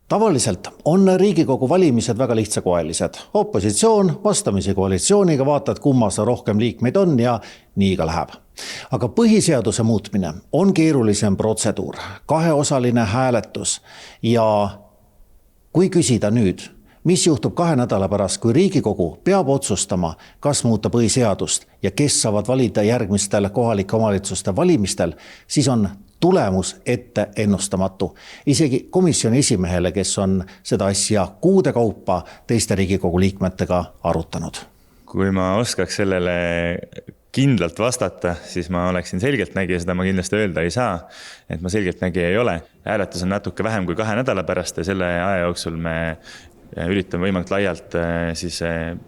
Tavaliselt on Riigikogu valimised väga lihtsakoelised. Opositsioon vastamisi koalitsiooniga vaatab, kummas rohkem liikmeid on ja nii ka läheb. Aga põhiseaduse muutmine on keerulisem protseduur, kaheosaline hääletus ja kui küsida nüüd, mis juhtub 2 nädala pärast, kui Riigikogu peab otsustama, kas muuta põhiseadust ja kes saavad valida järgmistel kohalike omavalitsuste valimistel, siis on tulemus ette ennustamatu. Isegi komisjoni esimehele, kes on seda asja kuude kaupa teiste Riigikogu liikmetega arutanud. Kui ma oskaks sellele kindlalt vastata, siis ma oleksin selgeltnägija, seda ma kindlasti öelda ei saa, et ma selgeltnägija ei ole. Hääletus on natuke vähem kui 2 nädala pärast ja selle aja jooksul me üritame võimalikult laialt siis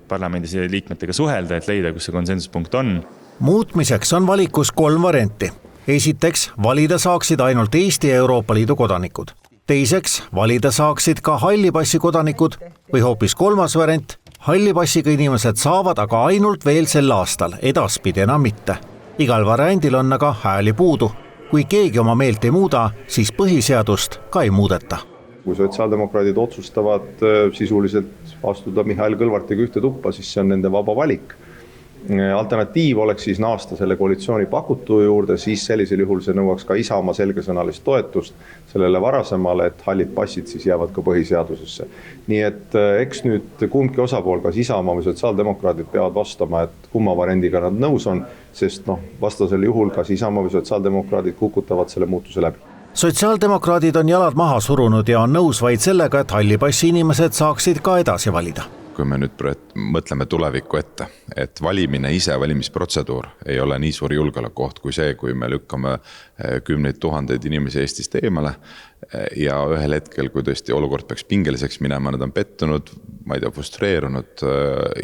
parlamendis liikmetega suhelda, et leida, kus see konsensuspunkt on. Muutmiseks on valikus 3 varianti. Esiteks, valida saaksid ainult Eesti ja Euroopa Liidu kodanikud. Teiseks, valida saaksid ka hallipassi kodanikud või hoopis 3. variant, hallipassiga inimesed saavad aga ainult veel sel aastal, edaspidi enam mitte. Igal variandil on aga hääli puudu. Kui keegi oma meelt ei muuda, siis põhiseadust ka ei muudeta. Kui sotsiaaldemokraadid otsustavad sisuliselt astuda Mihhail Kõlvartiga ühte tuppa, siis see on nende vaba valik. Alternatiiv oleks siis naasta selle koalitsiooni pakutu juurde, siis sellisel juhul see nõuaks ka Isamaa selgesõnalist toetust sellele varasemale, et hallid passid siis jäävad ka põhiseadusesse. Nii et eks nüüd kumbki osapool, kas Isamaa või sotsiaaldemokraadid peavad vastama, et kumma variandiga nad nõus on, sest vastasel juhul kas Isamaa või sotsiaaldemokraadid kukutavad selle muutuse läbi. Sotsiaaldemokraadid on jalad maha surunud ja on nõus vaid sellega, et hallipassi inimesed saaksid ka edasi valida. Kui me nüüd mõtleme tulevikku ette, et valimine ise, valimisprotseduur ei ole nii suur julgeolekuoht kui see, kui me lükkame 10 000 inimesi Eestist eemale ja ühel hetkel, kui tõesti olukord peaks pingeliseks minema, nad on pettunud, ma ei tea, frustreerunud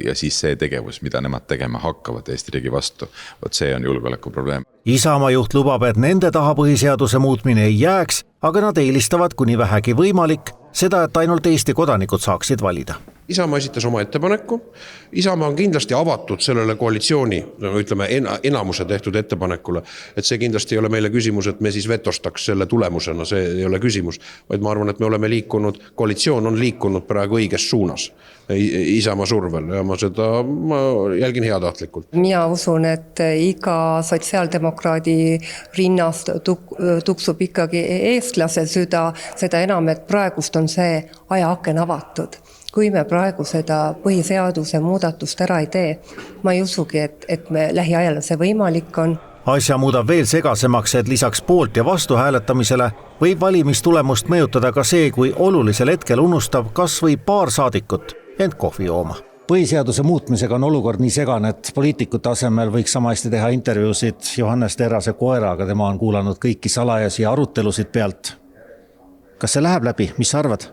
ja siis see tegevus, mida nemad tegema hakkavad Eesti riigi vastu, see on julgeoleku probleem. Isamaa juht lubab, et nende taha põhiseaduse muutmine ei jääks, aga nad eelistavad kuni vähegi võimalik seda, et ainult Eesti kodanikud saaksid valida. Isamaa esitas oma ettepaneku. Isamaa on kindlasti avatud sellele koalitsiooni, ütleme enamuse tehtud ettepanekule, et see kindlasti ei ole meile küsimus, et me siis vetostaks selle tulemusena, see ei ole küsimus, vaid ma arvan, et me oleme liikunud, koalitsioon on liikunud praegu õiges suunas Isamaa survel ja ma jälgin heatahtlikult. Mina usun, et iga sotsiaaldemokraadi rinnast tuksub ikkagi eestlase süda, seda enam, et praegust on see ajaaken avatud. Kui me praegu seda põhiseaduse muudatust ära ei tee, ma ei usugi, et me lähiajal see võimalik on. Asja muudab veel segasemaks, et lisaks poolt ja vastu hääletamisele võib valimistulemust mõjutada ka see, kui olulisel hetkel unustab kas või paar saadikut end kohvi jooma. Põhiseaduse muutmisega on olukord nii segane, et poliitikute asemel võiks sama hästi teha intervjuusid Johannes Terrase koeraga, tema on kuulanud kõiki salajasi arutelusid pealt. Kas see läheb läbi, mis sa arvad?